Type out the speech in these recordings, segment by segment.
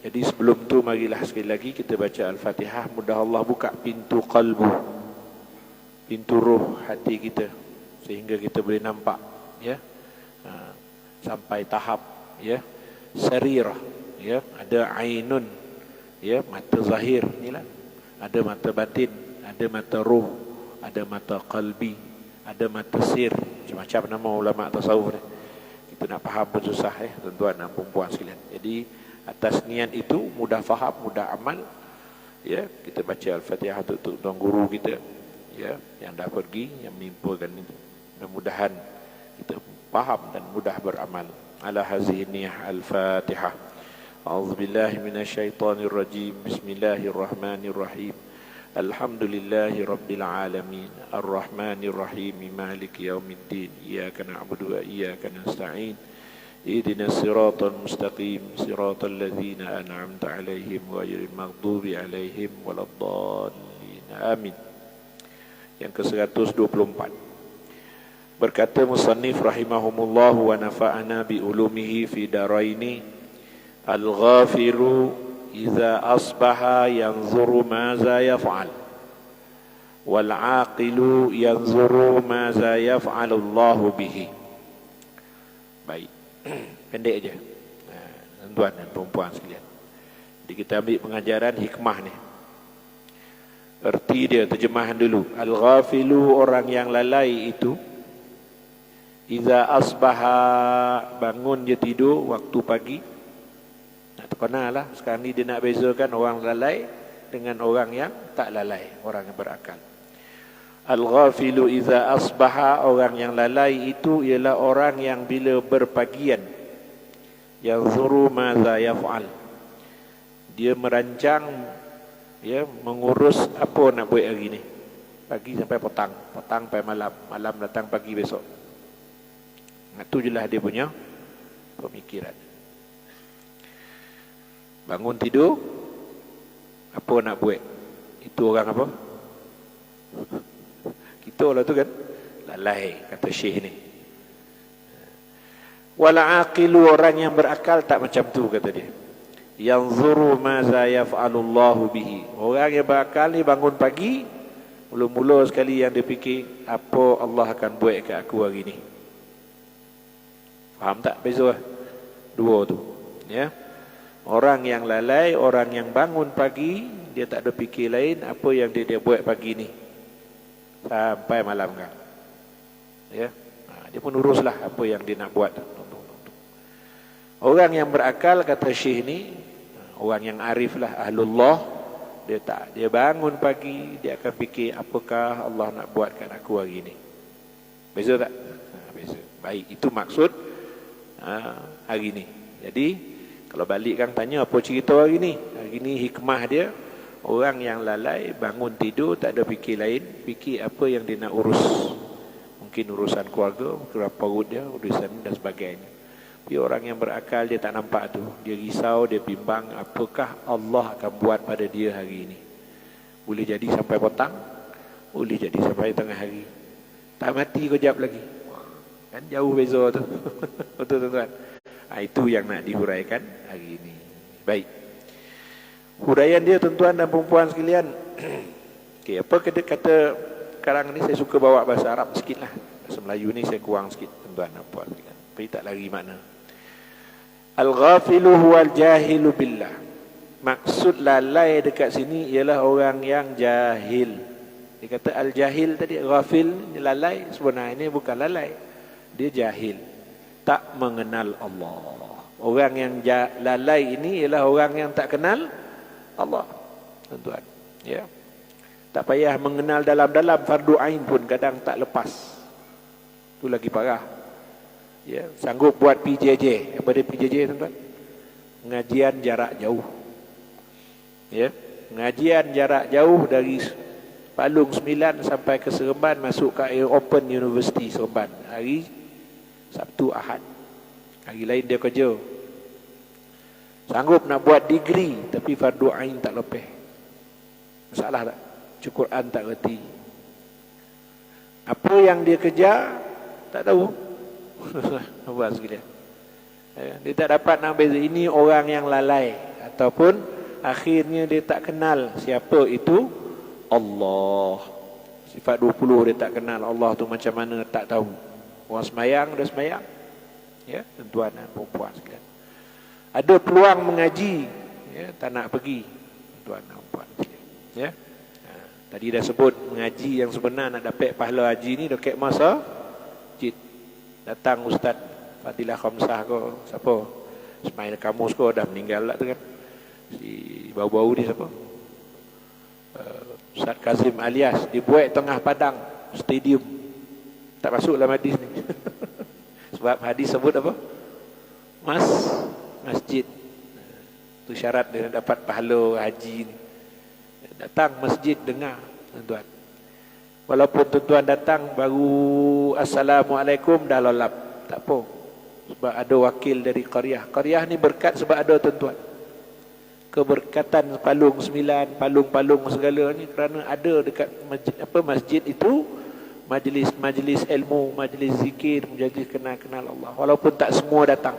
Jadi sebelum tu marilah sekali lagi kita baca Al-Fatihah. Mudah Allah buka pintu qalbu, pintu ruh hati kita, sehingga kita boleh nampak, ya, sampai tahap, ya, sarirah, ya, ada ainun, ya, mata zahir, inilah, ada mata batin, ada mata ruh, ada mata qalbi, ada mata sir, macam-macam nama ulama tasawuf ni. Kita nak faham pun susah, tuan-tuan dan puan-puan sekalian. Jadi atas niat itu mudah faham, mudah amal, ya, kita baca Al-Fatihah untuk tuan guru kita, ya, yang dah pergi, yang menimpakan itu. Mudah-mudahan kita faham dan mudah beramal. Ala hazihi niyah Al-Fatihah. A'udzubillahi minasyaitonirrajim. Bismillahirrahmanirrahim. Alhamdulillahi rabbil alamin. Ar-Rahmanir-Rahim. Maliki yaumiddin. Iyyaka na'budu wa iyyaka nasta'in. Ihdinas siratal mustaqim. Siratal ladzina an'amta 'alaihim ghairil maghdubi 'alaihim waladdallin. Amin. Yang ke-124. Berkata musannif rahimahumullah wa nafa'ana bi ulumihi fi daraini. Al-ghafilu idza asbaha yanzuru maza yaf'al, wal 'aqilu yanzuru maza yaf'alu Allah bihi. Baik. Pendek aja. Tuan dan perempuan sekalian. Jadi kita ambil pengajaran hikmah ni. Erti dia, terjemahan dulu. Al-ghafilu, orang yang lalai itu, iza asbaha, bangun dia tidur waktu pagi. Nak terkenal lah, sekarang ni dia nak bezakan orang lalai dengan orang yang tak lalai, orang yang berakal. Al-ghafilu iza asbaha, orang yang lalai itu ialah orang yang bila berpagian, yanzuru maza yaf'al, dia merancang, ya, mengurus apa nak buat hari ni, pagi sampai petang, petang sampai malam, malam datang pagi besok. Itu je lah dia punya pemikiran. Bangun tidur, apa nak buat, itu orang apa? Kita lah tu kan, lalai, kata syekh ni. Wala aqilu, orang yang berakal tak macam tu, kata dia. Yanzuru maza yaf'alullahu bihi, orang yang berakal ni bangun pagi, mula-mula sekali yang dia fikir, apa Allah akan buat kat aku hari ni. Faham tak beza dua tu, ya? Orang yang lalai, orang yang bangun pagi, dia tak ada fikir lain apa yang dia buat pagi ni sampai malam kan, ya. Dia pun uruslah apa yang dia nak buat. Orang yang berakal, kata syekh ni, orang yang arif lah, ahlullah, dia tak, dia bangun pagi, dia akan fikir apakah Allah nak buatkan aku hari ni. Beza tak? Beza. Baik, itu maksud hari ni. Jadi kalau balik kan tanya apa cerita hari ni, hari ni hikmah dia, orang yang lalai bangun tidur tak ada fikir lain, fikir apa yang dia nak urus, mungkin urusan keluarga, urusan perut dia, urusan dan sebagainya. Tapi orang yang berakal, dia tak nampak tu, dia risau, dia bimbang apakah Allah akan buat pada dia hari ini. Boleh jadi sampai petang, boleh jadi sampai tengah hari, tak mati kejap lagi. Kan jauh beza tu. Betul tuan-tuan. Itu yang nak dihuraikan hari ini. Baik. Huraian dia tuan-tuan dan perempuan sekalian. Okey, apa kata sekarang ni saya suka bawa bahasa Arab sikitlah. Bahasa Melayu ni saya kurang sikit tuan-tuan dan perempuan sekalian. Tapi tak lari makna. Al-ghafilu huwal jahilu billah. Maksud lalai dekat sini ialah orang yang jahil. Dia kata al-jahil tadi, ghafil ni lalai, sebenarnya ini bukan lalai. Dia jahil, tak mengenal Allah. Orang yang lalai ini ialah orang yang tak kenal Allah, tuan-tuan, ya. Tak payah mengenal dalam-dalam, fardu ain pun kadang tak lepas. Itu lagi parah, ya. Sanggup buat PJJ. Apa dia PJJ, tuan-tuan? Pengajian jarak jauh, ya. Pengajian jarak jauh dari Palung 9 sampai ke Seremban, masuk ke Open University Seremban, hari Sabtu Ahad. Hari lain dia kerja. Sanggup nak buat degree, tapi fardu ain tak lepas. Masalah tak? Quran tak reti. Apa yang dia kejar tak tahu. Apa sekalian? Dia tak dapat nak beza ini orang yang lalai ataupun akhirnya dia tak kenal siapa itu Allah. Sifat 20 dia tak kenal Allah tu macam mana tak tahu. Orang semayang dia semayang. Ya, tuan-tuan dan puan sekalian. Ada peluang mengaji, ya, tak nak pergi, tuan-tuan dan puan sekalian. Ya. Tadi dah sebut mengaji yang sebenar nak dapat pahala haji ni dekat masa masjid. Datang Ustaz Fadilah Khamsah ko, siapa? Ismail Kamus ko dah meninggal lah tu kan. Si bau-bau ni siapa? Ustaz Kazim Alias dibuat tengah padang stadium. Tak masuk dalam hadis ni. Sebab hadis sebut apa? Masjid. Itu syarat dia dapat pahala haji ni. Datang masjid dengar tuan-tuan. Walaupun tuan-tuan datang baru Assalamualaikum dah lolap, tak apa. Sebab ada wakil dari qaryah. Qaryah ni berkat sebab ada tuan-tuan. Keberkatan palung 9, palung-palung segala ni kerana ada dekat masjid itu majlis ilmu, majlis zikir, majlis kenal Allah. Walaupun tak semua datang,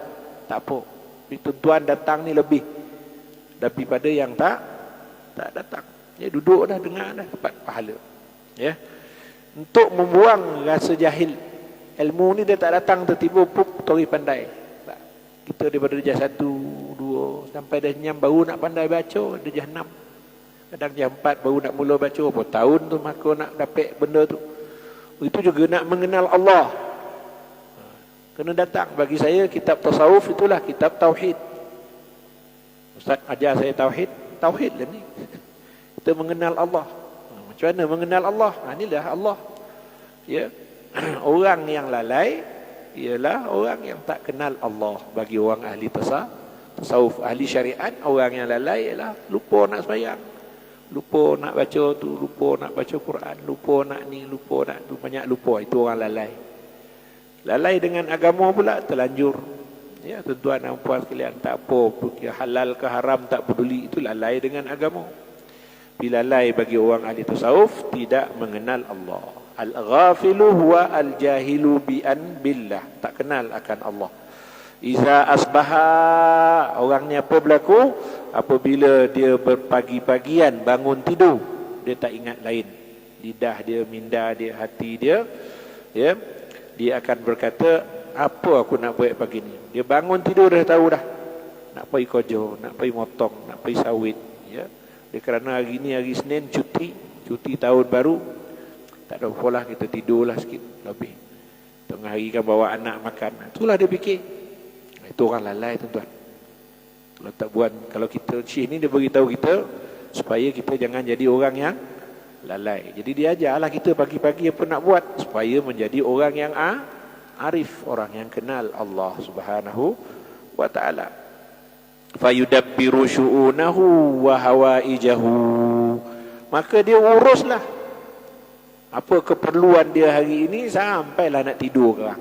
tak apa. Tapi tuan-tuan datang ni lebih daripada yang tak datang. Ya, duduk dah dengar dah dapat pahala. Ya. Untuk membuang rasa jahil. Ilmu ni dia tak datang tertiba puk tori pandai. Tak. Kita daripada darjah 1, 2 sampai darjah 6 baru nak pandai baca, darjah 6. Kadang darjah 4 baru nak mula baca, berapa tahun tu maka nak dapat benda tu. Itu juga nak mengenal Allah. Kena datang. Bagi saya kitab tasawuf itulah kitab tauhid. Ustaz ajar saya tauhid lah ni. Kita mengenal Allah. Macam mana mengenal Allah? Inilah Allah. Ya. Orang yang lalai ialah orang yang tak kenal Allah. Bagi orang ahli tasawuf, ahli syariat, orang yang lalai ialah lupa nak sembahyang, lupa nak baca tu, lupa nak baca Quran, lupa nak ni, lupa nak tu, banyak lupa. Itu orang lalai. Lalai dengan agama pula terlanjur. Ya, tuan-tuan dan puan sekalian, tak apa, halal ke haram tak peduli, itu lalai dengan agama. Bila lalai bagi orang ahli tasawuf tidak mengenal Allah. Al-ghafilu huwa al-jahilu bi'an billah. Tak kenal akan Allah. Iza asbaha, orang ni apa berlaku? Apabila dia berpagi-pagian bangun tidur, dia tak ingat lain. Lidah dia, minda dia, hati dia, ya, dia akan berkata, apa aku nak buat pagi ni? Dia bangun tidur dah tahu dah. Nak pergi kerja, nak pergi motong, nak pergi sawit, ya. Dia kerana hari ni hari Senin cuti tahun baru, tak ada pola, kita tidurlah sikit lebih. Tengah hari kan bawa anak makan. Itulah dia fikir. Itu orang lalai tuan-tuan. Kalau tak buat, kalau kita Syekh ni dia beritahu kita supaya kita jangan jadi orang yang lalai. Jadi dia ajarlah kita pagi-pagi apa nak buat supaya menjadi orang yang arif, orang yang kenal Allah Subhanahu wa taala. Fayudabbiru syu'unahu wa hawaijahu. Maka dia uruslah apa keperluan dia hari ini sampailah nak tidur orang.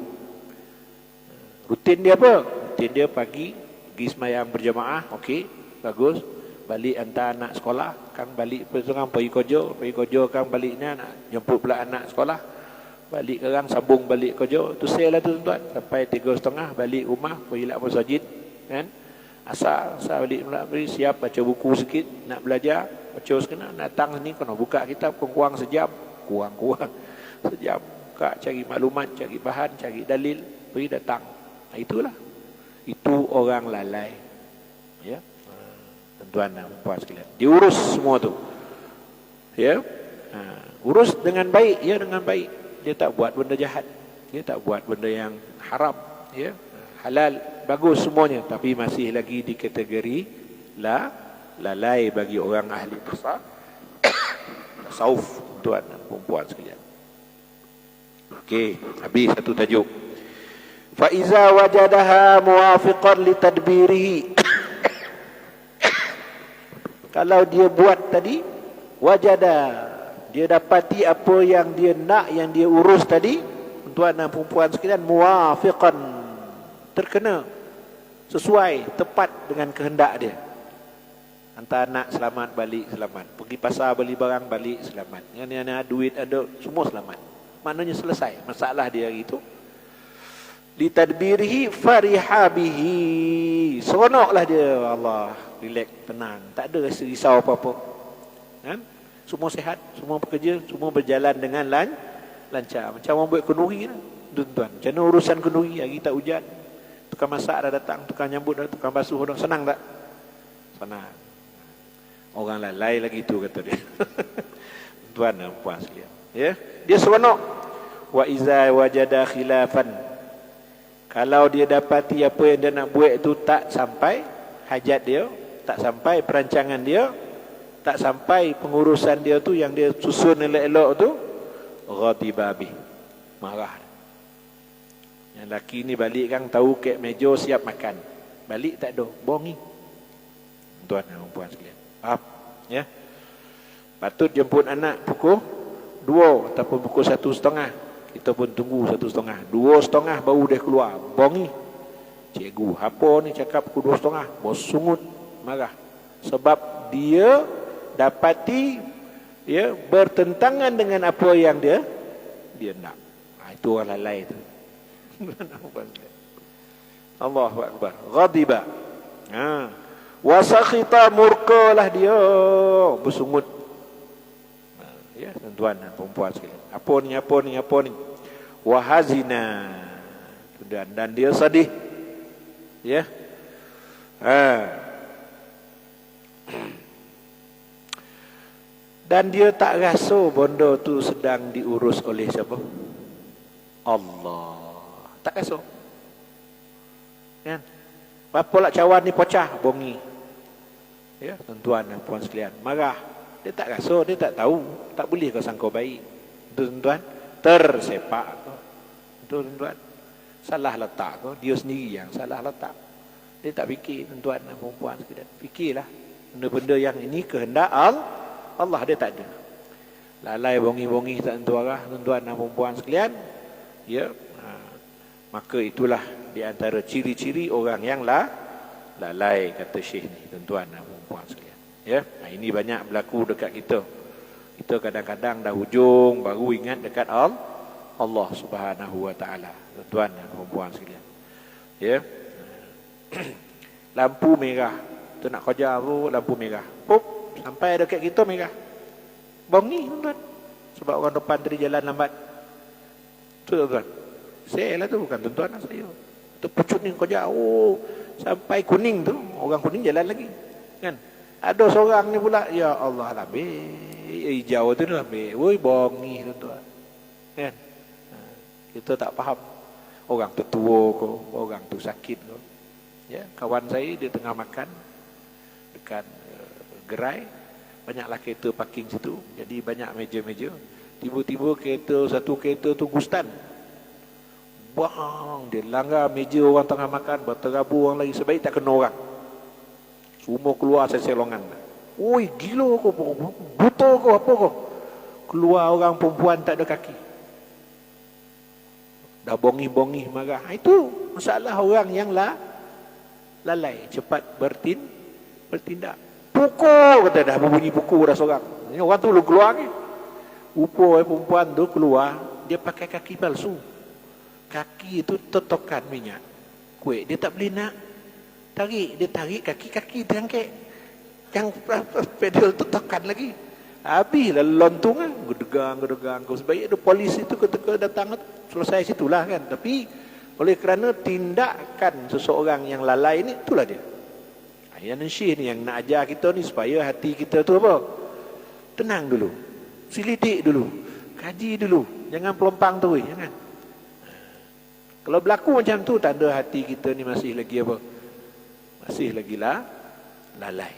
Rutin dia apa? Rutin dia pagi pergi sembahyang berjamaah, okey, bagus. Balik hantar anak sekolah, kang balik seorang pergi kerja kang baliknya nak jemput pula anak sekolah. Balik orang sambung balik kerja. Tu saya lah tuan-tuan sampai 3:30 balik rumah, pergilah masjid kan. Asal balik pula siap baca buku sikit, nak belajar, baca sekena, datang sini kena buka kitab kurang sejam. Kurang sejam, buka cari maklumat, cari bahan, cari dalil, pergi datang. Itulah. Itu orang lalai. Ya. Tuan-tuan dan puan sekalian. Diurus semua tu. Ya. Urus dengan baik, ya, dengan baik. Dia tak buat benda jahat. Dia tak buat benda yang haram, ya. Halal, bagus semuanya, tapi masih lagi di kategori lalai bagi orang ahli tasawuf, tuan dan perempuan sekalian. Okey, habis satu tajuk. Fa iza wajadaha muwafiqan li tadbirihi. Kalau dia buat tadi, wajada, dia dapati apa yang dia nak, yang dia urus tadi, tuan dan perempuan sekalian, muwafiqan, terkena, sesuai, tepat dengan kehendak dia. Hantar anak selamat, balik selamat. Pergi pasar beli barang, balik selamat. Yang duit ada, semua selamat. Maknanya selesai masalah dia hari itu. Li tadbirihi fariha bihi. Seronoklah dia, Allah. relax, tenang, tak ada rasa risau apa-apa. Kan? Semua sihat, semua bekerja, semua berjalan dengan lancar. Macam orang buat kenduri lah, tuan-tuan. Macam mana urusan kenduri, hari tak hujan, tukang masak dah datang, tukang nyambut dah, tukang basuh dah, senang tak? Senang. Orang lalai lagi tu kata dia. Tuan dan puan sekalian. Ya, dia seronok. Wa iza wajada khilafan. Kalau dia dapati apa yang dia nak buat itu tak sampai hajat dia, tak sampai perancangan dia, tak sampai pengurusan dia tu yang dia susun elok-elok tu, ghadiba bih, marah. Yang laki ni balik kan tahu kek meja siap makan. Balik tak ada, bongi. Tuan dan puan sekalian. Faham? Ya. Patut jemput anak pukul 2 ataupun pukul 1:30. Kita pun tunggu 1:30. 2:30 baru dia keluar. Bongi. Cikgu, apa ni cakap pukul 2:30? Bos sungut, marah. Sebab dia dapati ya bertentangan dengan apa yang dia nak. Itu orang lalai tu. Allahu akbar. Ghadiba. Wasakhita, murkalah dia, bersungut. Ya, tuan-tuan dan perempuan sekalian. Apa ni? Wahazina. Dan dia sedih. Ya. Dan dia tak rasa benda tu sedang diurus oleh siapa? Allah. Tak rasa. Kan? Apa lah cawan ni pecah, bongi. Ya, tuan-tuan dan puan sekalian, marah. Dia tak rasa, dia tak tahu, tak boleh kau sangka baik. Tuan-tuan, tersepak kau. Tuan-tuan, salah letak kau, dia sendiri yang salah letak. Dia tak fikir, tuan-tuan dan puan sekalian. Fikirlah benda-benda yang ini kehendak Allah, dia tak ada. Lalai bongi-bongi tak tentu arah, tuan-tuan dan puan sekalian. Ya, maka itulah di antara ciri-ciri orang yang lalai, kata Syekh ni, tuan-tuan dan puan sekalian. Ya, ini banyak berlaku dekat kita. Kita kadang-kadang dah hujung baru ingat dekat Allah Subhanahu wa taala, tuan-tuan dan puan sekalian. Ya. Lampu merah. Tu nak kerja apa, lampu merah. Pop, sampai dekat kita merah. Bongi, tuan-tuan. Sebab orang depan tadi jalan lambat. Tu, tuan-tuan. Saya lah tu, bukan tuan-tuan lah saya. Tu pucut ni kerja, sampai kuning tu, orang kuning jalan lagi. Kan? Ada seorang ni pula, ya Allah lah, hijau tu lah, woi bongi, tuan-tuan. Kan? Kita tak faham. Orang tu tua ke, orang tu sakit ke. Ya, kawan saya dia tengah makan dekat gerai, banyaklah kereta parking situ, jadi banyak meja-meja. Tiba-tiba satu kereta tu gustan. Bang, dia langgar meja orang tengah makan, berterabur orang lagi, sebaik tak kena orang. Semua keluar seselongan. Oi, gila kau, buta kau, apa kau? Keluar orang perempuan tak ada kaki. Dah bongi-bongi marah. Itu masalah orang yang lalai, cepat bertindak. Pukul, kata dah berbunyi pukul dah seorang. Ini orang tu belum keluar ni. Perempuan tu keluar, dia pakai kaki palsu. Kaki itu totokan minyak kuih, dia tak boleh nak tarik. Dia tarik kaki terangkit, yang pedal totokan lagi. Habislah lontungan, gedegang. Sebaik ada polis itu ketika datang selesai situlah kan. Tapi oleh kerana tindakan seseorang yang lalai ni, itulah dia. Yang Syekh ni yang nak ajar kita ni supaya hati kita tu apa? Tenang dulu, selidik dulu, kaji dulu, jangan pelompang tu, jangan. Kalau berlaku macam tu, tanda hati kita ni masih lagi apa? Masih lagi lalai.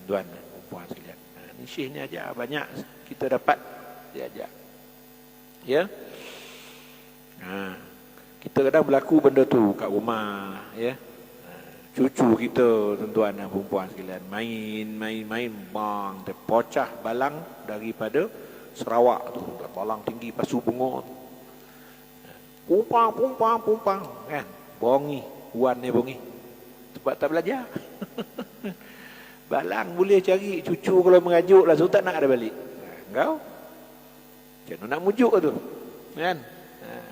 Tuan dan puan sekalian. Ni Syekh ni ajar banyak kita dapat dia ajar. Ya. Kita kadang berlaku benda tu kat rumah, ya. Cucu kita, tuan-tuan dan perempuan sekalian, main, bang, terpocah balang daripada Sarawak tu, balang tinggi pasu bunga. Pumpang, kan? Bongi, Wan ni bongi. Sebab tak belajar. Balang boleh cari, cucu kalau mengajuk langsung tak nak ada balik. Engkau? Macam mana nak mujuk tu? Kan?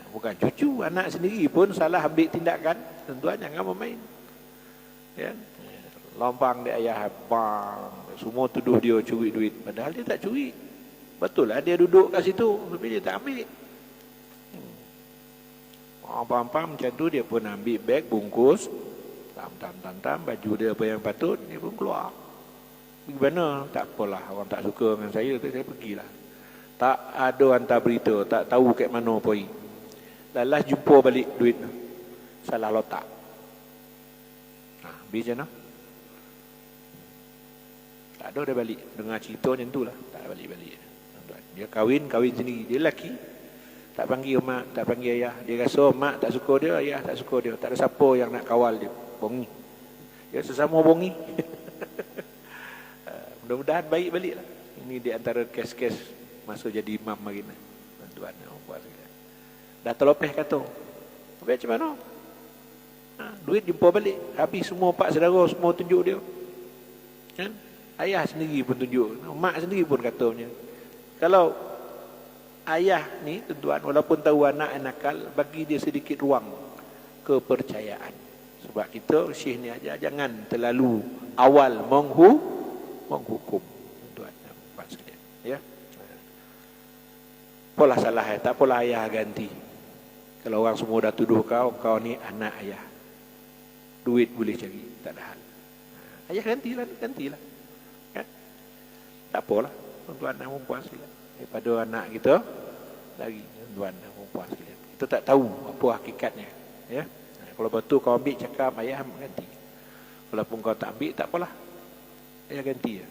Bukan cucu, anak sendiri pun salah ambil tindakan, tuan-tuan jangan bermain. Ya? Lompang dia ayah, bang. Semua tuduh dia curi duit. Padahal dia tak curi. Betul lah dia duduk kat situ, tapi dia tak ambil. Pam-pam macam tu dia pun ambil beg, bungkus. Tam, baju dia apa yang patut, dia pun keluar. Pergi mana? Tak apalah, orang tak suka dengan saya, saya pergilah. Tak ada hantar berita, tak tahu kat mana pergi. Lalas jumpa balik duit. Salah letak. Habis je nak. Tak ada dia balik. Dengar cerita macam tu lah. Tak balik-balik. Dia kahwin sendiri. Dia lelaki. Tak panggil mak, tak panggil ayah. Dia rasa mak tak suka dia, ayah tak suka dia. Tak ada siapa yang nak kawal dia. Bongi. Dia sesama bongi. Mudah-mudahan baik balik lah. Ini di antara kes-kes masa jadi imam hari ni. Tuan, dah terlopeh kata. Habis macam mana? Duit jumpa balik. Habis semua pak saudara semua tunjuk dia. Kan? Ayah sendiri pun tunjuk. Mak sendiri pun kata macam. Kalau ayah ni tuan, walaupun tahu anak nakal, bagi dia sedikit ruang kepercayaan. Sebab kita syekh ni aja jangan terlalu awal menghukum. Tuan, puan sekalian, ya. Apalah salah tak apalah ayah ganti. Kalau orang semua dah tuduh kau ni anak ayah. Duit boleh cari, tak ada hal. Ayah gantilah. Kan? Tak apalah, tuan dan puan sekalian. Daripada anak kita lagi, tuan dan puan sekalian. Kita tak tahu apa hakikatnya, ya. Kalau betul kau ambil cakap ayah ganti. Walaupun kau tak ambil tak apalah. Ayah ganti ya.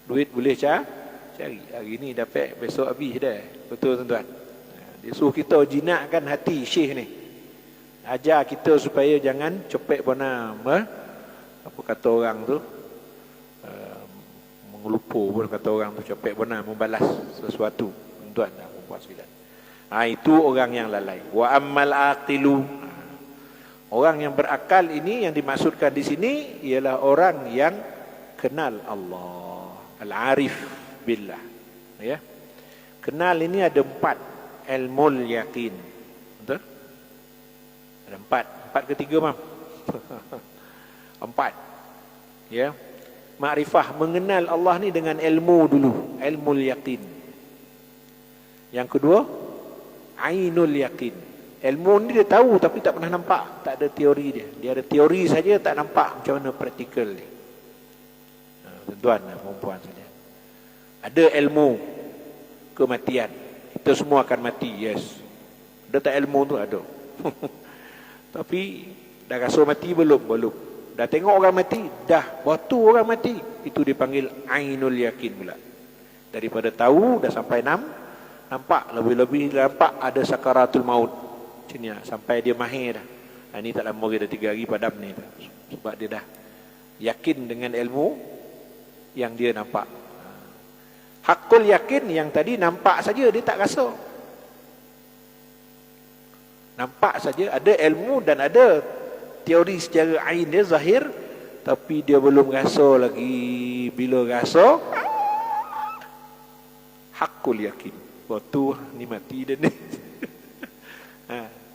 Duit boleh cari. Hari ni dapat, besok habis dah. Betul tuan-tuan. Dia suruh kita jinakkan hati syekh ni. Ajar kita supaya jangan cepet bona apa kata orang tu, mengelupur pun kata orang tu, cepet bona membalas sesuatu. Tuan dan puan sekalian. Itu orang yang lalai. Wa ammal aqilu. Orang yang berakal ini yang dimaksudkan di sini ialah orang yang kenal Allah, al-arif billah. Ya. Kenal ini ada 4. Ilmul yakin. Betul? Ada 4 ke 3 mam? 4. Ya. Makrifah, mengenal Allah ni dengan ilmu dulu, ilmul yakin. Yang kedua, ainul yakin. Ilmu ni dia tahu tapi tak pernah nampak, tak ada teori dia. Dia ada teori saja, tak nampak macam mana praktikal dia. Tuan dan perempuan saja. Ada ilmu kematian. Kita semua akan mati, yes. Ada tak ilmu tu? Ada. Tapi dah rasa mati belum? Belum. Dah tengok orang mati? Dah. Waktu orang mati, itu dipanggil ainul yakin pula. Daripada tahu dah sampai nampak, lebih-lebih nampak ada sakaratul maut. Macam ni, sampai dia mahir dah. Ini tak lama lagi, dah 3 hari padam ni dah. Sebab dia dah yakin dengan ilmu yang dia nampak. Hakul yakin yang tadi nampak saja, dia tak rasa. Nampak saja, ada ilmu dan ada teori secara ain dia zahir, tapi dia belum rasa lagi. Bila rasa, hakul yakin. Waktu ni mati dia ni.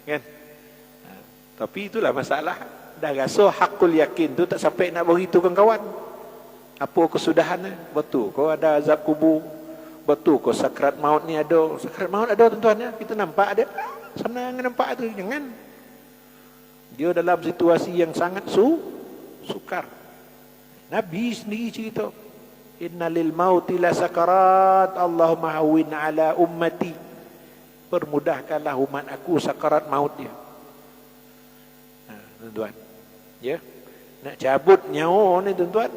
Kan? Tapi itulah masalah. Dah rasa hakul yakin tu tak sampai nak beritahu kawan-kawan. Apa kesudahannya? Betul kau ada azab kubur? Betul kau sakrat maut ni ada? Sakrat maut ada tuan-tuan ya? Kita nampak ada. Senang nampak tu, jangan. Dia dalam situasi yang sangat sukar. Nabi sendiri cerita, innalil mauti la sakarat, Allahumma hawwin ala ummati. Permudahkanlah umat aku sakarat maut dia. Tuan-tuan. Ya. Nak cabut nyawa ni tuan-tuan,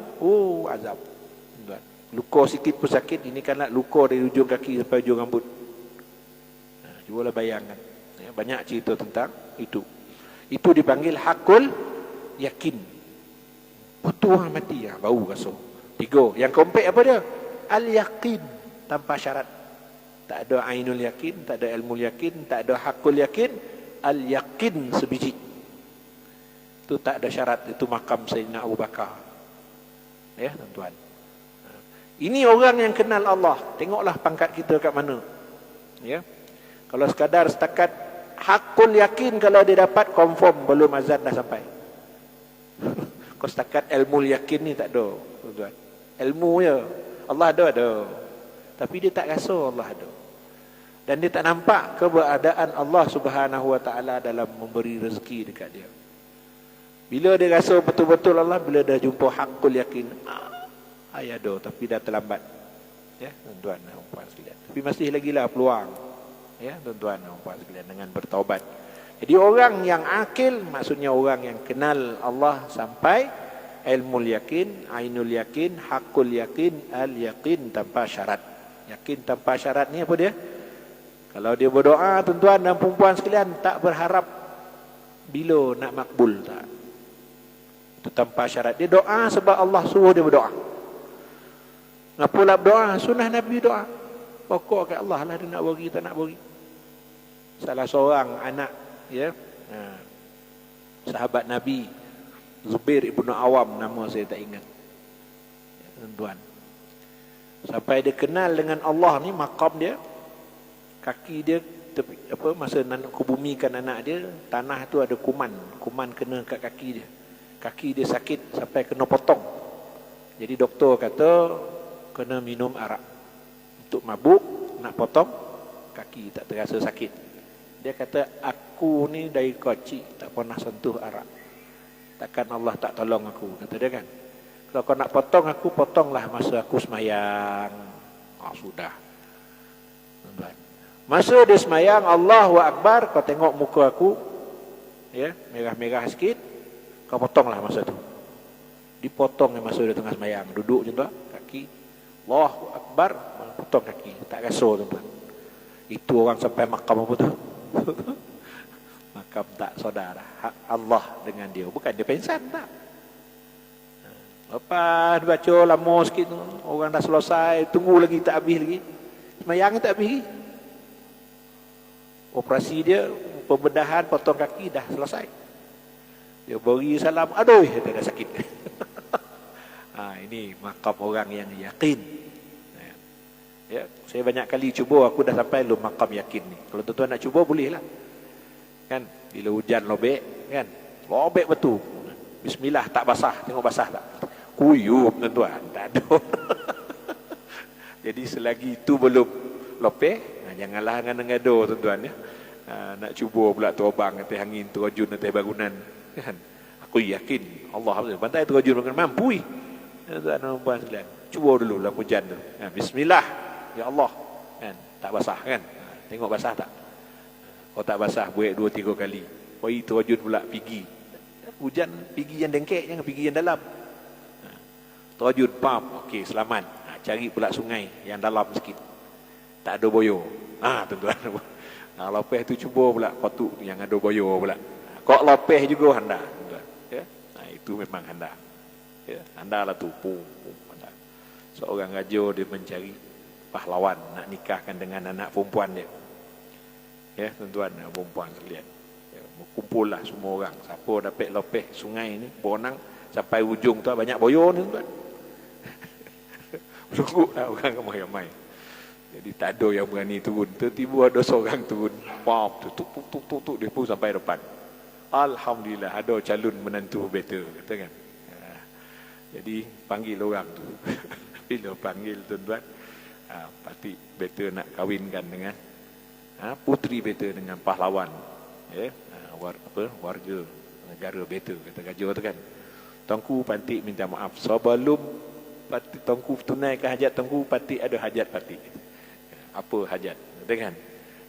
azab. Tuan-tuan. Luka sikit pun sakit, ini kan nak luka dari ujung kaki sampai ujung rambut. Cubalah bayangkan. Ya, banyak cerita tentang itu. Itu dipanggil hakul yakin. Betul orang mati ya, bau rasa. 3. Yang keempat apa dia? Al-yakin, tanpa syarat. Tak ada ainul yakin, tak ada ilmu yakin, tak ada hakul yakin. Al-yakin sebiji. Itu tak ada syarat. Itu makam Sayyidina Abu Bakar. Ya tuan-tuan. Ini orang yang kenal Allah. Tengoklah pangkat kita kat mana. Ya. Kalau sekadar setakat hakul yakin, kalau dia dapat, confirm belum azan dah sampai. Kau setakat ilmu yakin ni tak ada, tuan-tuan. Ilmu je. Allah ada. Tapi dia tak rasa Allah ada. Dan dia tak nampak keberadaan Allah Subhanahu Wa Taala dalam memberi rezeki dekat dia. Bila dia rasa betul-betul Allah, bila dah jumpa hakul yakin, ada, tapi dah terlambat. Ya, tuan-tuan dan puan sekalian. Tapi masih lagi lah peluang. Ya, tuan-tuan dan puan sekalian, dengan bertaubat. Jadi orang yang akil, maksudnya orang yang kenal Allah sampai ilmu yakin, ainul yakin, hakul yakin, al yakin tanpa syarat. Yakin tanpa syarat ni apa dia? Kalau dia berdoa, tuan-tuan dan perempuan sekalian, tak berharap bila nak makbul, tak. Itu tanpa syarat. Dia doa sebab Allah suruh dia berdoa. Ngapa lah berdoa? Sunnah Nabi doa. Pokok kat Allah lah dia nak bagi, tak nak bagi. Salah seorang anak, ya, sahabat Nabi Zubair ibnu Awam, nama saya tak ingat, ya, tuan-tuan. Sampai dia kenal dengan Allah ni, makam dia, kaki dia masa nak kubumikan anak dia, tanah tu ada kuman kena kat kaki dia. Kaki dia sakit sampai kena potong. Jadi doktor kata kena minum arak untuk mabuk, nak potong kaki, tak terasa sakit. Dia kata, aku ni dari kecil tak pernah sentuh arak, takkan Allah tak tolong aku, kata dia kan. Kalau kau nak potong aku, potonglah masa aku semayang. Sudah. Masa dia semayang, Allahu Akbar, kau tengok muka aku, ya, merah-merah sikit, kau potonglah masa tu. Dipotong masa dia tengah semayang, duduk macam tu, kaki, Allahu Akbar, potong kaki, tak rasa, tuan-tuan. Itu orang sampai makam apa tu? Makam tak saudara, hak Allah dengan dia, bukan dia pensan, tak. Lepas baca lama sikit, orang dah selesai, tunggu lagi, tak habis lagi, semayang tak habis lagi. Operasi dia, pembedahan, potong kaki dah selesai. Dia beri salam, aduh, dia dah sakit. Ini makam orang yang yakin. Ya, saya banyak kali cuba, aku dah sampai lu makam yakin ni. Kalau tuan-tuan nak cuba, boleh lah. Kan, bila hujan lobek, kan, lobek betul. Bismillah, tak basah, tengok basah tak? Kuyup, tuan-tuan, tak ada. Jadi selagi itu belum lopek, janganlah ngada-ngada, tuan-tuan, ya. Nak cuba pula terbang atas angin, terjun atas bangunan, kan. Aku yakin Allah bantai terjun bangunan, mampu. Tuan-tuan sekalian, cuba dulu lah hujan tu. Bismillah, ya Allah, kan, tak basah, kan. Tengok basah tak? Kalau tak basah, buat 2-3 kali. Poi terjun pula pergi. Hujan pergi yang dengkek, jangan pergi yang dalam. Terjun pam, okey, selamat. Cari pula sungai yang dalam sikit, tak ada boyo. Tuan-tuan. Lopeh tu cuba pula kotuk yang ada boyo pula. Kok lopeh juga handa, tuan-tuan. Ya. Itu memang handa. Ya, handa lah tu. Handa. Seorang raja dia mencari pahlawan nak nikahkan dengan anak perempuan dia. Ya, tuan-tuan dan perempuan sekalian. Ya, berkumpullah semua orang. Siapa dapat lopeh sungai ni, berenang sampai ujung tu banyak boyo ni, tuan. Berukuklah orang ramai-ramai. Jadi tak ada yang berani turun. Tiba-tiba ada seorang turun. Pop, tuk, dia pun sampai depan. Alhamdulillah, ada calon menantu better, kata kan. Jadi panggil orang tu. Bila panggil, tuan-tuan, pasti better nak kahwinkan dengan puteri better dengan pahlawan, ya, warga negara better, kata raja tu kan. Tuanku pantik minta maaf sebelum pati tuanku tunaikan hajat tuanku, pati ada hajat pati. Apa hajat? Kata kan,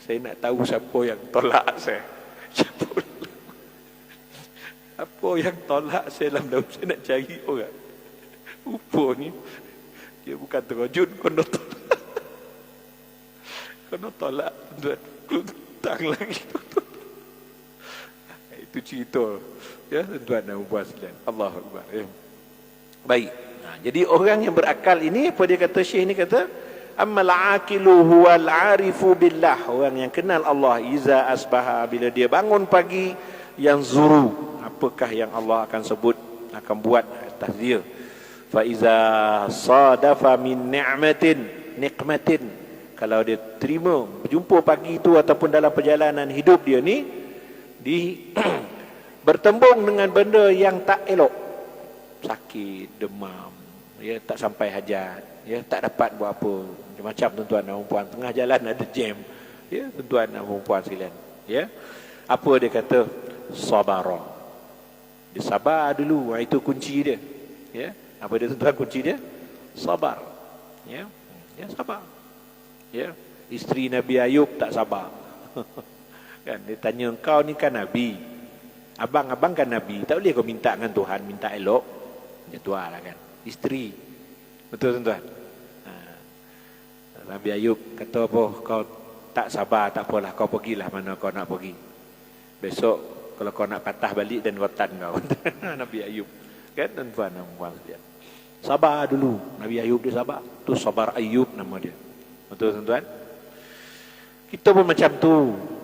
saya nak tahu siapa yang tolak saya. Apa yang tolak saya dalam daun, saya nak cari orang. Rupanya dia bukan terjun, kena tolak. Kena tolak, tuan, kelutang lagi. Itu cerita, ya, tuan dan puan sekalian. Allahu Akbar. Ya. Baik. Jadi orang yang berakal ini, apa dia kata, Syekh ni kata, ammal aqilu huwal arifu billah, orang yang kenal Allah, iza asbaha, bila dia bangun pagi, yang zuru, apakah yang Allah akan sebut, akan buat atas dia. Fa iza sadafa min nikmatin, kalau dia terima berjumpa pagi itu ataupun dalam perjalanan hidup dia ni bertembung dengan benda yang tak elok, sakit, demam, ya, tak sampai hajat, ya, tak dapat buat apa, macam-macam tuan-tuan dan puan, tengah jalan ada jam, ya, tuan-tuan dan puan sekalian, ya, apa dia kata? Sabara, dia sabar dulu. Itu kunci dia, ya. Apa dia tuan-tuan kunci dia? Sabar, ya, ya, sabar, ya. Isteri Nabi Ayub tak sabar. Kan dia tanya, kau ni kan Nabi, abang kan Nabi, tak boleh kau minta dengan Tuhan, minta elok. Dia tua lah kan, isteri, betul tuan-tuan. Nabi Ayub kata apa? Kau tak sabar, tak apalah, kau pergilah mana kau nak pergi. Besok kalau kau nak patah balik dan rotan kau. Nabi Ayub, kan tuan-tuan dan puan sekalian. Sabar dulu. Nabi Ayub dia sabar. Tu Sabar Ayub nama dia. Betul tuan-tuan? Kita pun macam tu.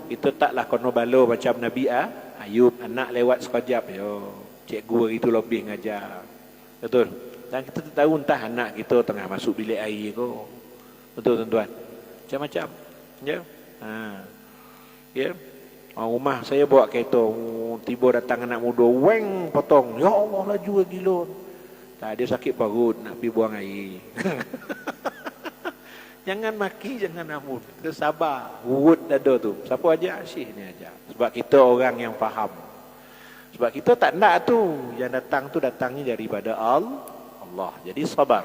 Kita taklah kono balo macam Nabi Ayub, anak lewat sekejap, yo, cikgu hari tu lebih ngajar. Betul? Dan kita tak tahu entah anak kita tengah masuk bilik air ke. Betul tuan-tuan? Macam-macam. Ya. Ya. Rumah saya bawa kereta, tiba datang anak muda, weng potong. Ya Allah, laju gila. Tak, dia sakit perut, nak pergi buang air. Jangan maki, jangan namun. Kita sabar. Urut dada tu. Siapa ajar? Syekh ni ajar. Sebab kita orang yang faham. Sebab kita tak nak tu. Yang datang tu datangnya daripada Allah. Jadi sabar.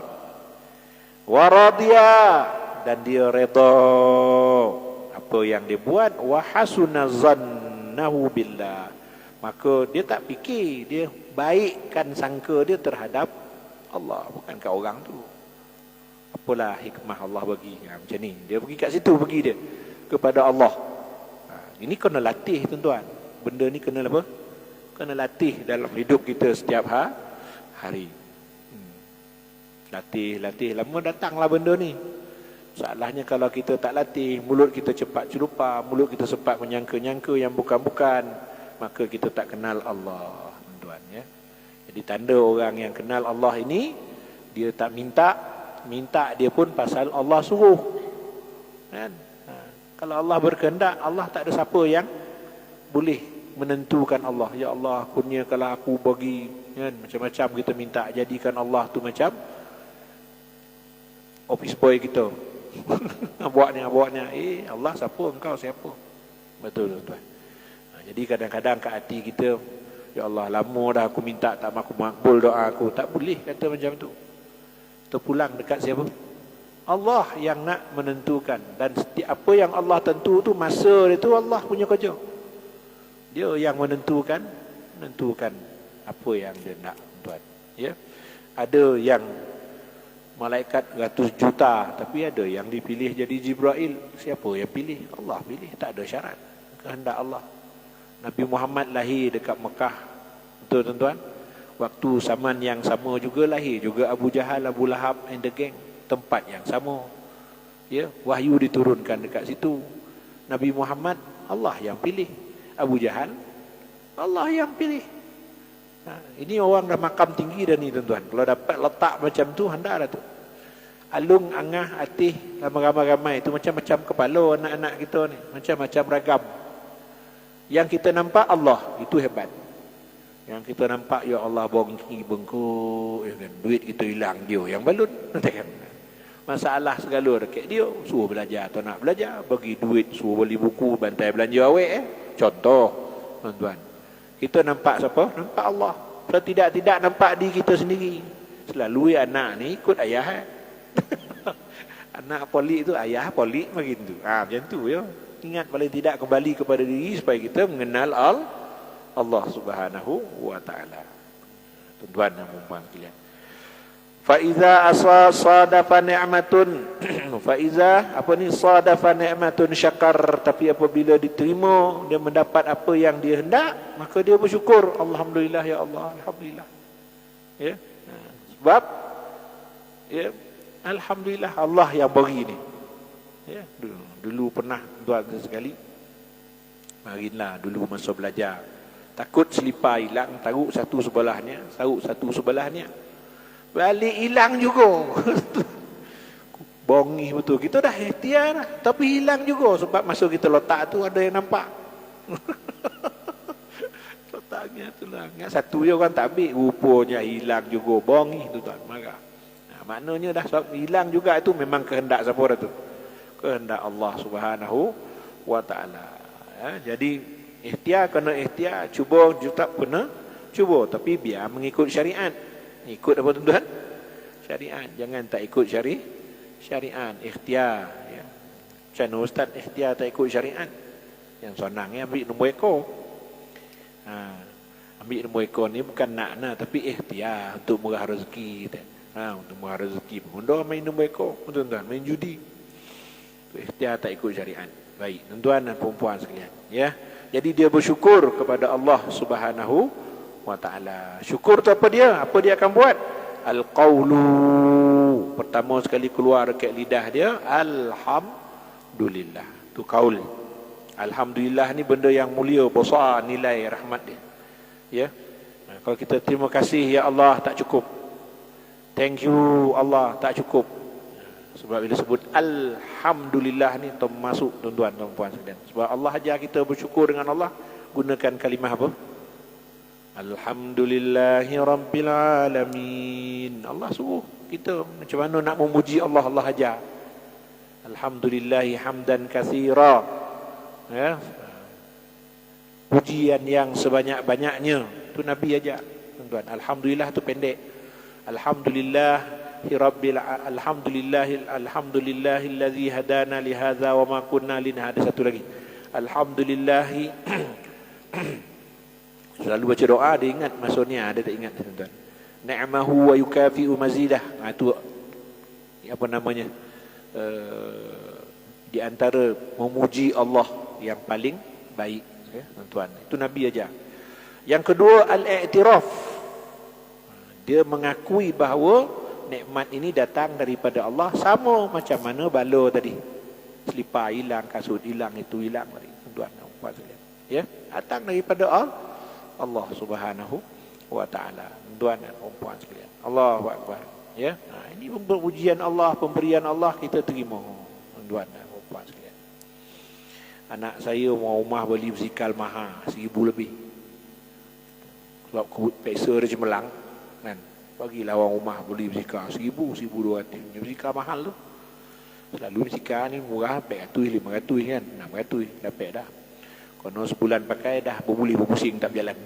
Waradiyah. Dan dia redha apa yang dia buat. Wa hasuna zannahu billah. Maka dia tak fikir, dia baikkan sangka dia terhadap Allah, bukan kat orang tu. Apalah hikmah Allah bagi, macam ni. Dia pergi kat situ, pergi dia kepada Allah. Ini kena latih tuan-tuan. Benda ni kena apa? Kena latih dalam hidup kita setiap hari. Latih. Lama datanglah benda ni. Salahnya kalau kita tak latih, mulut kita cepat celupa, mulut kita sempat menyangka-nyangka yang bukan-bukan, maka kita tak kenal Allah, tuan-tuan, ya. Jadi tanda orang yang kenal Allah ini, dia tak minta dia pun pasal Allah suruh. Kan? Kalau Allah berkehendak, Allah tak ada siapa yang boleh menentukan Allah. Ya Allah, kurniakanlah aku bagi, kan? Macam-macam kita minta, jadikan Allah tu macam office boy kita. Buatnya. Allah siapa, engkau siapa? Betul tuan-tuan. Jadi kadang-kadang kat hati kita, ya Allah, lama dah aku minta, tak aku makbul doa aku. Tak boleh kata macam tu. Terpulang dekat siapa? Allah yang nak menentukan. Dan setiap apa yang Allah tentu tu, masa dia tu Allah punya kerja. Dia yang menentukan apa yang dia nak, tuan. Ya. Ada yang malaikat ratus juta, tapi ada yang dipilih jadi Jibril. Siapa yang pilih? Allah pilih, tak ada syarat. Kehendak Allah. Nabi Muhammad lahir dekat Mekah. Betul tuan-tuan? Waktu zaman yang sama juga lahir juga Abu Jahal, Abu Lahab and the gang. Tempat yang sama. Ya, wahyu diturunkan dekat situ. Nabi Muhammad, Allah yang pilih. Abu Jahal, Allah yang pilih. Ini orang dah makam tinggi dah ni tuan-tuan. Kalau dapat letak macam tu, hendak dah tu. Alung, angah, atih, ramai-ramai itu macam-macam kepala anak-anak kita ni. Macam-macam ragam. Yang kita nampak Allah, itu hebat. Yang kita nampak, ya Allah, bengkok, ya kan? Duit kita hilang dia, yang balut. Kan? Masalah segala dekat dia, suruh belajar atau nak belajar, bagi duit, suruh beli buku, bantai belanja awet. Contoh, tuan-tuan. Kita nampak siapa? Nampak Allah. Kalau tidak nampak diri kita sendiri. Selalu anak ni ikut ayah. Anak polik tu, ayah polik begitu. Macam tu ya. Ingat paling tidak kembali kepada diri supaya kita mengenal Allah Subhanahu wa taala. Tuan-tuan dan puan sekalian. Fa iza sadafa ni'matun sadafa ni'matun syakar, tapi apabila diterima, dia mendapat apa yang dia hendak, maka dia bersyukur. Alhamdulillah ya Allah, alhamdulillah. Ya. Sebab ya, alhamdulillah Allah yang bagi ni. Ya, dulu pernah tuan sekali. Marilah dulu masa belajar. Takut selipar hilang, taruh satu sebelahnya. Balik hilang juga. Bongi betul. Kita dah ikhtiar dah, tapi hilang juga sebab masa kita letak tu ada yang nampak. Letak Ingat satu je orang tak ambil, rupanya hilang juga. Bongi tuan, marah. Maknanya dah hilang juga itu memang kehendak siapa dah tu? Kehendak Allah Subhanahu wa taala. Jadi ikhtiar kena ikhtiar, cuba juga kena cuba, tapi biar mengikut syariat. Ikut apa tuan? Syariat. Jangan tak ikut syariat. Ikhtiar, ya. Macam mana ustaz ikhtiar tak ikut syariat? Yang senangnya ambil nombor ekor. Ambil nombor ekor ni bukan nak tapi ikhtiar untuk murah rezeki. Untuk murah rezeki pun main nombor ekor, tuan-tuan, main judi. Ikhtiar tak ikut syariat. Baik, tuan-tuan dan puan-puan sekalian, ya. Jadi dia bersyukur kepada Allah Subhanahu wa taala. Syukur tu apa dia? Apa dia akan buat? Al-qaulu. Pertama sekali keluar dekat lidah dia, alhamdulillah. Tu qaul. Alhamdulillah ni benda yang mulia, besar nilai rahmat dia. Ya. Kalau kita terima kasih ya Allah tak cukup. Thank you Allah tak cukup. Sebab bila sebut alhamdulillah ni termasuk tuan-tuan dan puan sekalian. Sebab Allah ajar kita bersyukur dengan Allah, gunakan kalimah apa? Alhamdulillahi rabbil alamin. Allah suruh kita macam mana nak memuji Allah, Allah ajar. Alhamdulillahi hamdan katsira. Ya. Pujian yang sebanyak-banyaknya tu Nabi ajar, tuan-tuan. Alhamdulillah tu pendek. Alhamdulillahillazi hadana li hadza wa ma kunna linahtadiya. Satu lagi. Alhamdulillahi. Selalu baca doa dia ingat, maksudnya dia tak ingat, tuan-tuan. Ni'mahu wa yukafi'u mazidah. Itu apa namanya? Di antara memuji Allah yang paling baik, ya, tuan-tuan. Itu Nabi ajar. Yang kedua, al-i'tiraf. Dia mengakui bahawa nikmat ini datang daripada Allah, sama macam mana bala tadi. Selipar hilang, kasut hilang, itu hilang tadi, tuan-tuan. Ya, datang daripada Allah Subhanahu wa taala. Tuan dan puan sekalian. Allahu akbar. Ya. Ini pujian Allah, pemberian Allah, kita terima. Tuan dan puan sekalian. Anak saya mau rumah beli basikal mahal, 1,000 lebih. Kalau peksa dia cemerlang, kan, bagilah orang rumah beli basikal 1,000, 1,200. Basikal mahal tu. Selalu basikal ni murah 400, 500 kan, 600 dapat dah. Kalau sebulan pakai dah berpusing tak berjalan.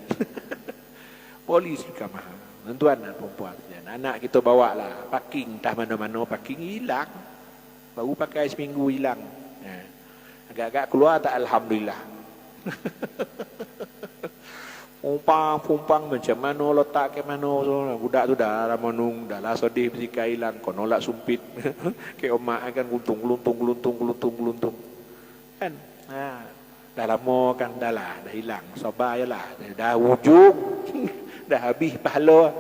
Beli basikal mahal. Tuan dan perempuan, anak kita bawa lah parking, entah mana-mana parking hilang. Baru pakai seminggu hilang. Agak-agak keluar tak alhamdulillah. Pumpang macam mana letak ke mana, budak tu dah manung dah lah sedih basikal hilang, kono lah sumpit. Ke omak kan geluntung kan. Dah lama kan, dah hilang, sabar je lah, dah wujud. Dah habis pahala.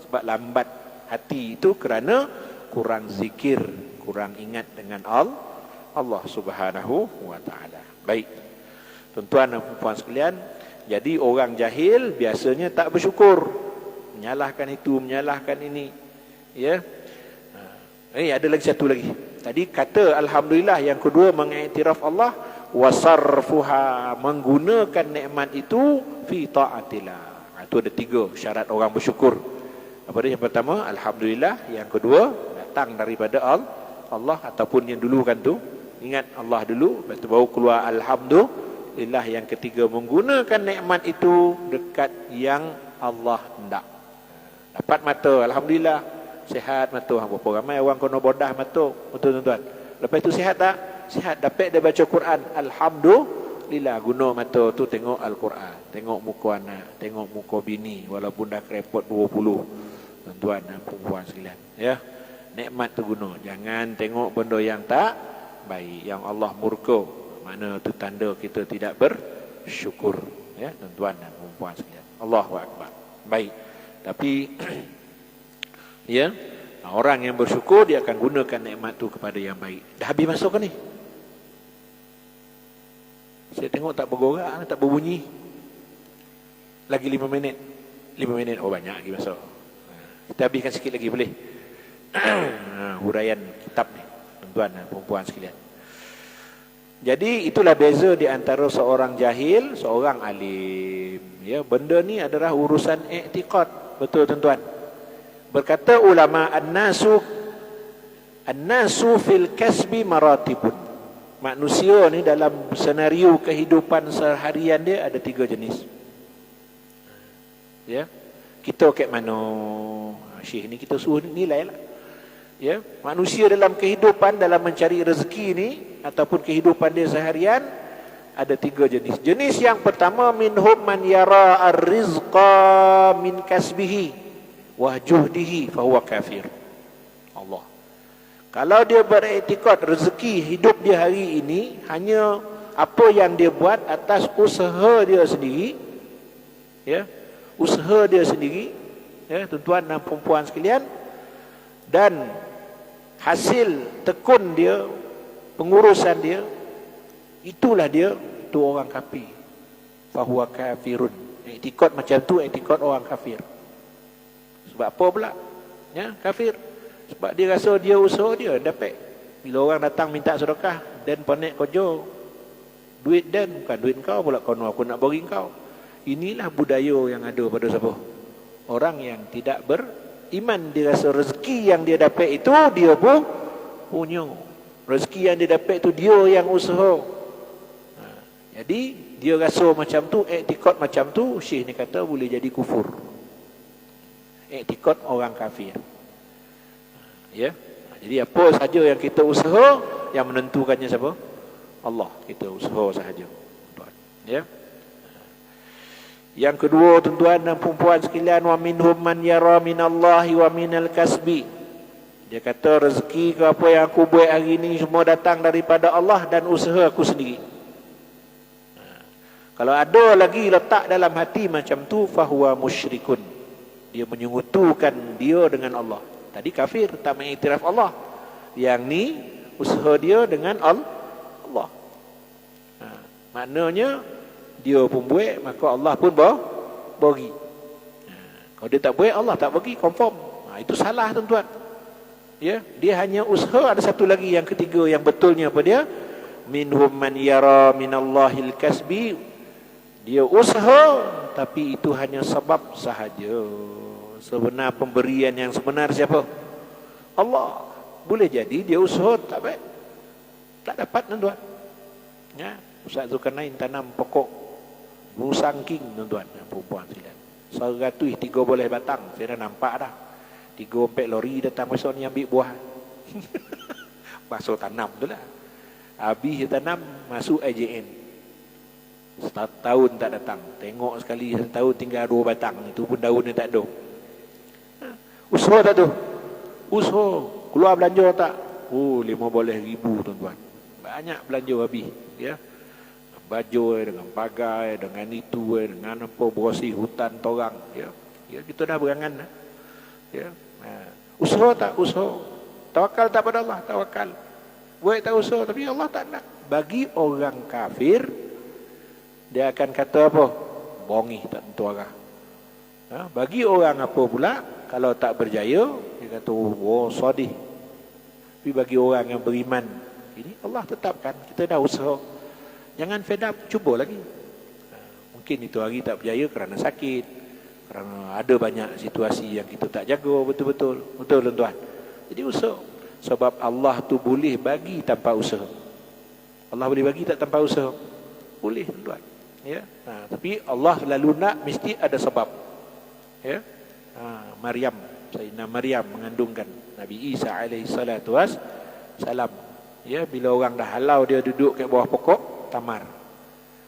Sebab lambat hati itu kerana kurang zikir, kurang ingat dengan Allah Subhanahu wa taala. Baik, tuan-tuan dan puan sekalian, jadi orang jahil biasanya tak bersyukur, menyalahkan itu, menyalahkan ini, ya. Ada lagi satu lagi. Tadi kata alhamdulillah, yang kedua mengiktiraf Allah, wasarfuha, menggunakan nikmat itu fi taatillah. Itu ada 3 syarat orang bersyukur. Apa dia? Yang pertama alhamdulillah, yang kedua datang daripada Allah, ataupun yang dulu kan tu ingat Allah dulu, lepas tu baru keluar alhamdulillah. Yang ketiga menggunakan nikmat itu dekat yang Allah hendak. Dapat mata, alhamdulillah, sihat mata. Berapa ramai orang kena bodah mata, betul tuan-tuan. Lepas tu sihat tak? Sihat, dapat dia baca Quran, alhamdulillah, guna mata tu tengok Al-Quran, tengok muka anak, tengok muka bini, walaupun dah krepot 20. Tuan-tuan dan puan sekalian, ya. Nikmat tu guna, jangan tengok benda yang tak baik, yang Allah murka. Mana tu tanda kita tidak bersyukur, ya, tuan-tuan dan puan sekalian. Allahu akbar. Baik. Tapi ya, orang yang bersyukur dia akan gunakan nikmat tu kepada yang baik. Dah habis masuk ke ni? Saya tengok tak bergorak, tak berbunyi. Lagi 5 minit. 5 minit, oh banyak lagi masuk. Kita habiskan sikit lagi boleh? Huraian kitab ni, tuan-tuan dan puan sekalian. Jadi itulah beza di antara seorang jahil, seorang alim. Ya, benda ni adalah urusan i'tiqad. Betul tuan-tuan. Berkata ulama, an-nasu fil kasbi maratibun. Manusia ni dalam senario kehidupan seharian dia ada 3 jenis. Ya. Kita kat mana? Syekh ni kita suruh nilai lah. Ya, manusia dalam kehidupan, dalam mencari rezeki ni ataupun kehidupan dia seharian ada 3 jenis. Jenis yang pertama, minhum man yara ar-rizqa min kasbihi wa juhdihi fa huwa kafir. Allah. Kalau dia beriktikad rezeki hidup dia hari ini hanya apa yang dia buat atas usaha dia sendiri, ya, usaha dia sendiri, ya, tuan-tuan dan puan-puan sekalian, dan hasil tekun dia, pengurusan dia, itulah dia, itu orang kafir. Fahuwa kafirun. Iktikad macam tu, iktikad orang kafir. Sebab apa pula? Ya, kafir. Sebab dia rasa dia usaha dia dapat. Bila orang datang minta sedekah, dan panik kerja, duit dan bukan duit kau pula, kau aku nak bagi kau. Inilah budaya yang ada pada siapa? Orang yang tidak beriman. Dia rasa rezeki yang dia dapat itu dia pun punya. Rezeki yang dia dapat itu dia yang usaha. Jadi dia rasa macam tu, iktikad macam tu, Syekh ni kata boleh jadi kufur. Iktikad orang kafir. Ya. Jadi apa saja yang kita usaha, yang menentukannya siapa? Allah. Kita usaha sahaja. Ya. Yang kedua, tuan-tuan dan puan-puan sekalian, wa minhum man yara minallahi wa minal kasbi. Dia kata rezeki ke apa yang aku buat hari ini semua datang daripada Allah dan usaha aku sendiri. Kalau ada lagi letak dalam hati macam tu, fahuwa musyrikun. Dia menyekutukan dia dengan Allah. Tadi kafir, tak mengiktiraf Allah. Yang ni usaha dia dengan Allah. Maknanya dia pun buat, maka Allah pun bagi. Kalau dia tak buat, Allah tak bagi, confirm. Itu salah tuan-tuan. Ya, dia hanya usaha. Ada satu lagi yang ketiga yang betulnya apa dia? Minhum man yara minallahil kasbi. Dia usaha, tapi itu hanya sebab sahaja. Sebenar pemberian yang sebenar siapa? Allah. Boleh jadi dia usaha tak baik, tak dapat tuan-tuan. Ya, Ustaz Zulkarnain tanam pokok musangking tuan-tuan dan puan-puan sekalian. 100 3 boleh batang. Saya dah nampak dah. 3-4 lori datang besok ni ambil buah. Masuk tanam tu lah. Habis tanam masuk AJN. Setahun tak datang. Tengok sekali setahun tinggal 2 batang. Itu pun daunnya tak ada. Usaha tak tu? Usaha. Keluar belanja tak? Oh, 15,000 tuan-tuan. Banyak belanja habis. Ya. Baju dengan pagai, dengan itu, dengan apa, bersih hutan torang. Ya. Ya, kita dah berangan. Ya. Usaha tak? Usaha. Tawakal tak pada Allah? Tawakal. Buat tak usaha, tapi Allah tak nak. Bagi orang kafir, dia akan kata apa? Bongi, tak tentu arah. Bagi orang apa pula, kalau tak berjaya, dia kata, oh sedih. Tapi bagi orang yang beriman, ini Allah tetapkan, kita dah usaha. Jangan fed up, cuba lagi. Mungkin itu hari tak berjaya kerana sakit, kerana ada banyak situasi yang kita tak jaga betul-betul. Betul tuan-tuan. Jadi usaha. Sebab Allah tu boleh bagi tanpa usaha. Allah boleh bagi tak tanpa usaha? Boleh tuan-tuan. Ya. Tapi Allah selalu nak mesti ada sebab. Ya. Maryam, Sayyidina Maryam mengandungkan Nabi Isa alaihi salatu wassalam. Ya, bila orang dah halau dia duduk kat bawah pokok tamar.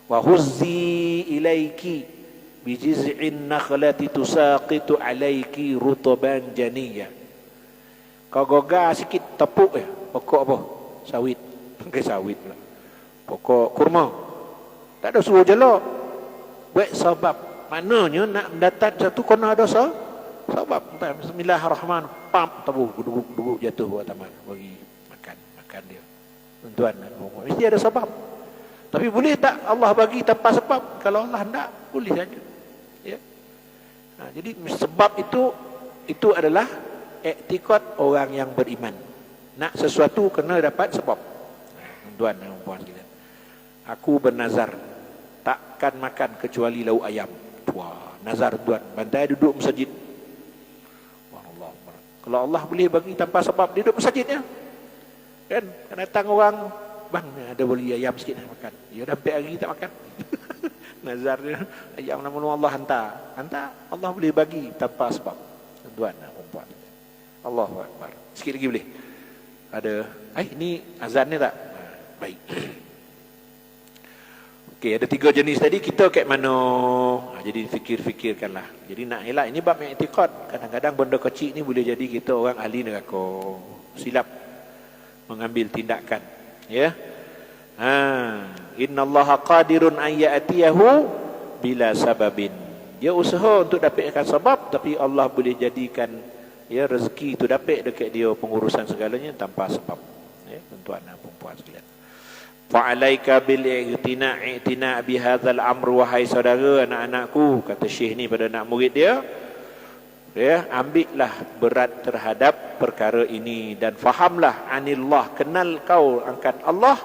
Wa huzzi ilaiki bi jiz'in nakhlati tusaqitu alaiki rutban janiyya. Kau gogar sikit tepuk pokok apa? Sawit. Bukan sawit pula. Pokok kurma. Tak ada suruh jelak. Buat sebab. Maknanya nak mendatat satu kena ada sebab. Bismillahirrahmanirrahim. Pam, tabuk, duduk jatuh buat taman. Bagi makan dia. Tuan-tuan dan puan-puan. Mesti ada sebab. Tapi boleh tak Allah bagi tanpa sebab? Kalau Allah hendak, boleh saja. Ya. Jadi sebab itu adalah iktikad orang yang beriman. Nak sesuatu kena dapat sebab. Tuan dan puan sekalian. Aku bernazar takkan makan kecuali lauk ayam. Wah, nazar tuan, bantai duduk masjid. Wallahu akbar. Kalau Allah boleh bagi tanpa sebab dia duduk masjidnya. Kan datang orang, bang ada boleh ayam sikit makan. Ya dah sampai hari tak makan. Nazar dia, ayam nama Allah hantar. Allah boleh bagi tanpa sebab. Tuan dan puan. Allahu akbar. Sikit lagi boleh. Ada, ini azan ni tak? Baik. Okey, ada 3 jenis tadi, kita kat mana? Jadi fikir-fikirkanlah. Jadi nak elak, ini bab i'tiqad. Kadang-kadang benda kecil ni boleh jadi kita orang ahli neraka. Silap mengambil tindakan. Ya. Innallaha qadirun an ya'tiyahu bila sababin. Dia usaha untuk dapatkan sebab, tapi Allah boleh jadikan rezeki itu dapat dekat dia pengurusan segalanya tanpa sebab. Ya, tuan-tuan dan puan sekalian. Fa'alaika bil i'tina' bi hadzal amr, wahai saudara, anak-anakku, kata Syekh ni pada anak murid dia, ambillah berat terhadap perkara ini dan fahamlah anillah, kenal kau akan Allah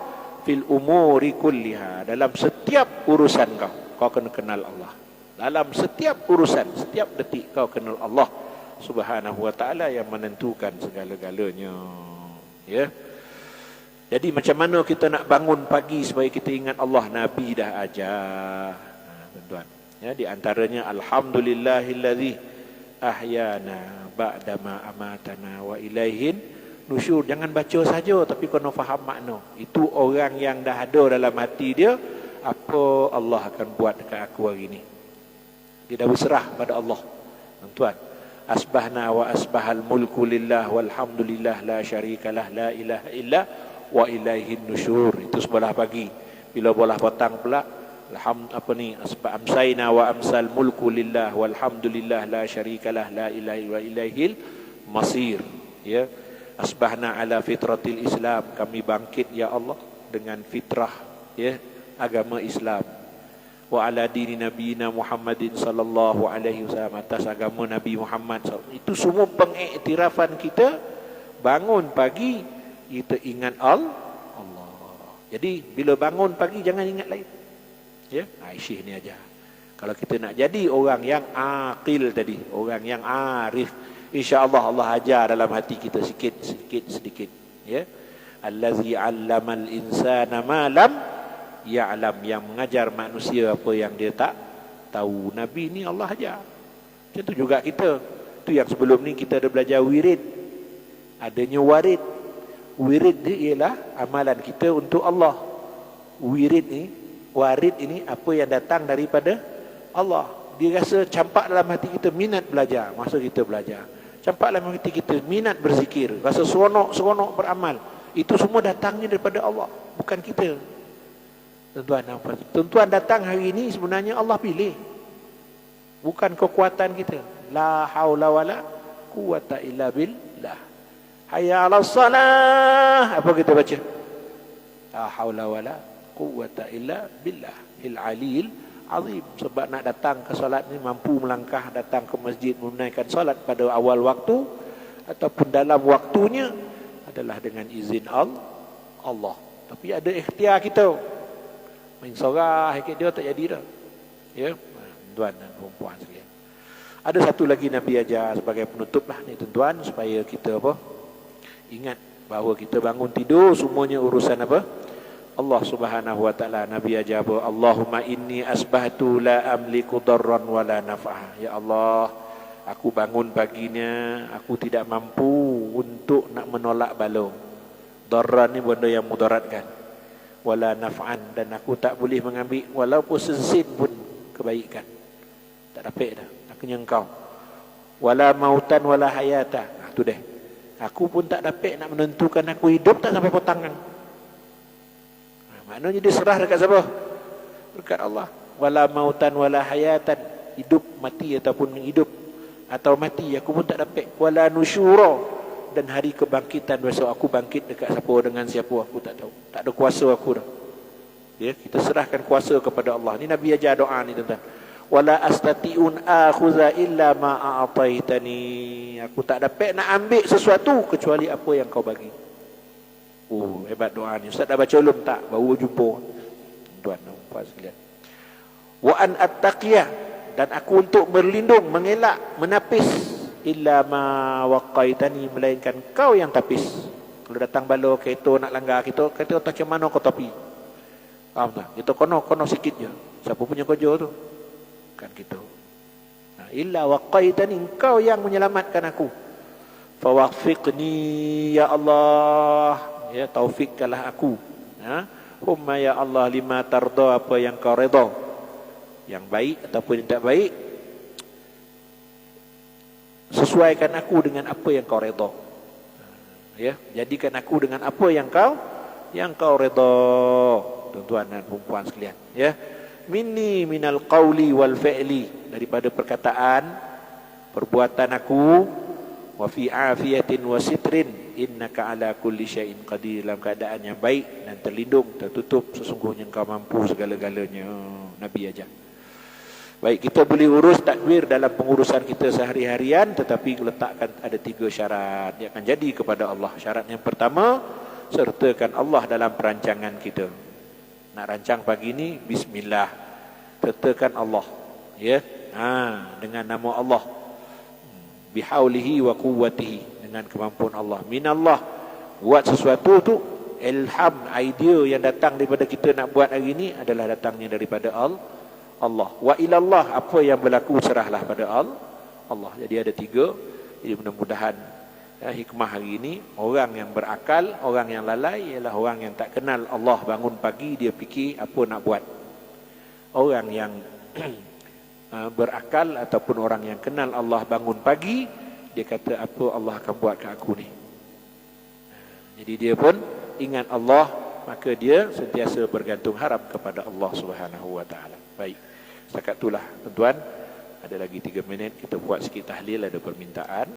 fil umuri kulliha, dalam setiap urusan kau kena kenal Allah. Dalam setiap urusan, setiap detik kau kenal Allah Subhanahu wa taala yang menentukan segala-galanya. Ya. Jadi macam mana kita nak bangun pagi supaya kita ingat Allah? Nabi dah ajar. Tuan-tuan. Ya, di antaranya alhamdulillahillazi ahyana ba'dama amatana wa ilaihin nusyur. Jangan baca saja tapi kena faham makna. Itu orang yang dah ada dalam hati dia, apa Allah akan buat dekat aku hari ini. Dia dah berserah pada Allah. Tuan-tuan. Asbahna wa asbahal mulku lillah walhamdulillah la syarikalah la ilaha illa wa ilaihin nusyur. Itu sebelah pagi. Bila bola petang pula, amsayna wa amsal mulku lillah walhamdulillah la syarikalah la ilaha wa ilaihil masir. Ya. Asbahna ala fitratil Islam, kami bangkit ya Allah dengan fitrah agama Islam. Wa ala dini nabiyina Muhammadin sallallahu alaihi wasallam, atas agama Nabi Muhammad SAW. Itu semua pengiktirafan kita. Bangun pagi kita ingat Allah. Jadi bila bangun pagi jangan ingat lain. Ya, Aisyah ni aja. Kalau kita nak jadi orang yang aqil tadi, orang yang arif, insya-Allah Allah ajar dalam hati kita sedikit. Ya. Allazi 'allamal insana ma lam ya'lam, yang mengajar manusia apa yang dia tak tahu. Nabi ni Allah ajar. Macam tu juga kita. Tu yang sebelum ni kita ada belajar wirid. Adanya warid. Wirid ni ialah amalan kita untuk Allah. Wirid ni, warid ini apa yang datang daripada Allah. Dia rasa campak dalam hati kita minat belajar. Masa kita belajar, campak dalam hati kita minat berzikir, rasa seronok beramal. Itu semua datangnya daripada Allah, bukan kita. Tuan-tuan datang hari ini sebenarnya Allah pilih, bukan kekuatan kita. La haula wala quwata illa billah. Hayya 'alas salah, apa kita baca? La haula wala quwata illa billah il alil azim. Sebab nak datang ke solat ni, mampu melangkah datang ke masjid menunaikan solat pada awal waktu ataupun dalam waktunya adalah dengan izin Allah. Tapi ada ikhtiar kita. Main sorah ikut dia tak jadi dah. Ya, tuan dan puan sekalian. Ada satu lagi Nabi ajar sebagai penutup lah ni tuan-tuan, supaya kita ingat bahawa kita bangun tidur semuanya urusan apa? Allah Subhanahu wa taala. Nabi ajar apa? Allahumma inni asbahtu la amliku darran wala naf'a. Ya Allah, aku bangun paginya aku tidak mampu untuk nak menolak bala. Darran ni benda yang mudaratkan. Wala naf'an, dan aku tak boleh mengambil walaupun sesin pun kebaikan. Tak dapat dah. Akunya engkau. Wala mautan wala hayata. Tu deh. Aku pun tak dapat nak menentukan aku hidup tak sampai potangan. Maknanya dia serah dekat siapa? Dekat Allah. Wala mautan wala hayatan, hidup mati ataupun hidup atau mati aku pun tak dapat. Wala nusyura, dan hari kebangkitan besok aku bangkit dekat siapa dengan siapa aku tak tahu. Tak ada kuasa aku dah. Ya, kita serahkan kuasa kepada Allah. Ni Nabi ajar doa ni tuan-tuan. Wala astati'un akhuza illa ma a'taitani. Aku tak dapat nak ambil sesuatu kecuali apa yang kau bagi. Oh, hebat doa ni. Ustaz dah baca belum? Tak, baru jumpa. Tuan dan puan sekalian. Wa an attaqiyah, dan aku untuk berlindung, mengelak, menapis, illa ma waqaitani, melainkan kau yang tapis. Kalau datang bala kereta nak langgar kita, kata macam mana kau tapi? Faham tak? Kita kono sikit je. Siapa punya kerja tu? Kan kita. Nah, illa waqaitani, kau yang menyelamatkan aku. Fawaffiqni ya Allah, ya taufikkanlah aku. Ha? Humma ya Allah lima tarda, apa yang kau redha, yang baik ataupun yang tak baik, sesuaikan aku dengan apa yang kau redha. Ya, jadikan aku dengan apa yang kau redha, tuan-tuan dan puan sekalian. Ya, minni minal qauli wal fi'li, daripada perkataan, perbuatan aku, wa fi afiyatin wa sitrin, innaka ala kulli syai'in qadir, dalam keadaan yang baik dan terlindung, tertutup, sesungguhnya engkau mampu segala-galanya. Nabi ajar. Baik, kita boleh urus takbir dalam pengurusan kita sehari-harian, tetapi letakkan ada 3 syarat yang akan jadi kepada Allah. Syarat yang pertama, sertakan Allah dalam perancangan kita. Nak rancang pagi ni, bismillah, sertakan Allah, ya, dengan nama Allah, bihaulihi wa quwwatihi, dengan kemampuan Allah. Minallah, buat sesuatu tu, ilham, idea yang datang daripada kita nak buat hari ni adalah datangnya daripada Allah. Wa ilallah, apa yang berlaku serahlah pada Allah. Jadi ada 3. Jadi mudah-mudahan hikmah hari ini, orang yang berakal, orang yang lalai ialah orang yang tak kenal Allah. Bangun pagi dia fikir apa nak buat. Orang yang berakal ataupun orang yang kenal Allah, bangun pagi dia kata apa Allah akan buat ke aku ni. Jadi dia pun ingat Allah, maka dia sentiasa bergantung harap kepada Allah Subhanahu wa taala. Baik, setakat itulah tuan-tuan. Ada lagi 3 minit kita buat sikit tahlil, ada permintaan.